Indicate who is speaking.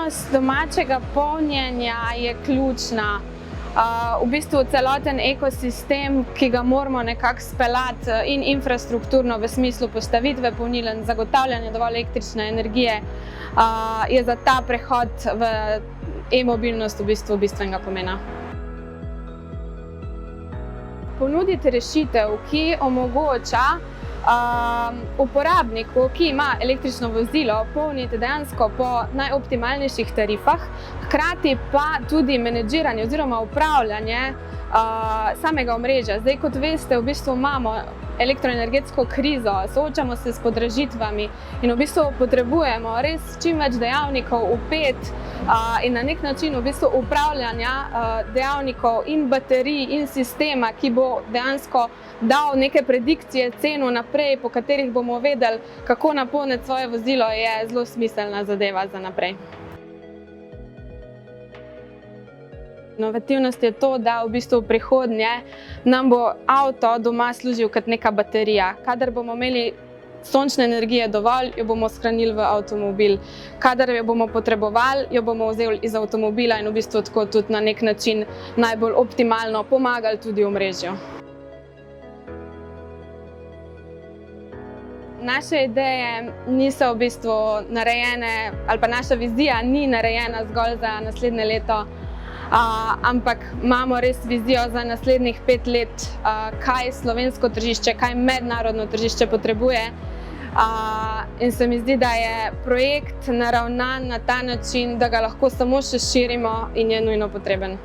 Speaker 1: Mobilnost domačega polnjenja je ključna. V bistvu celoten ekosistem, ki ga moramo nekako speljati in infrastrukturno v smislu postavitve polniln, zagotavljanja dovolj električne energije, je za ta prehod v e-mobilnost v bistvu bistvenega pomena. Ponuditi rešitev, ki omogoča uporabniku, ki ima električno vozilo, polniti dejansko po najoptimalnejših tarifah, hkrati pa tudi menedžiranje oziroma upravljanje samega omrežja. Zdaj, kot veste, v bistvu imamo elektroenergetsko krizo, soočamo se s podražitvami in v bistvu potrebujemo res čim več dejavnikov vpet in na nek način v bistvu upravljanja dejavnikov in baterij in sistema, ki bo dejansko dal neke predikcije cen naprej, po katerih bomo vedeli, kako napolniti svoje vozilo, je zelo smiselna zadeva za naprej. Inovativnost je to, da v bistvu v prihodnje nam bo avto doma služil kot neka baterija. Kadar bomo imeli sončne energije dovolj, jo bomo shranili v avtomobil. Kadar jo bomo potrebovali, jo bomo vzeli iz avtomobila in v bistvu tako tudi na nek način najbolj optimalno pomagali tudi omrežju. Naše ideje niso v bistvu narejene, ali pa naša vizija ni narejena zgolj za naslednje leto, ampak imamo res vizijo za naslednjih 5 let, kaj slovensko tržišče, kaj mednarodno tržišče potrebuje. In se mi zdi, da je projekt naravnan na ta način, da ga lahko samo še širimo in je nujno potreben.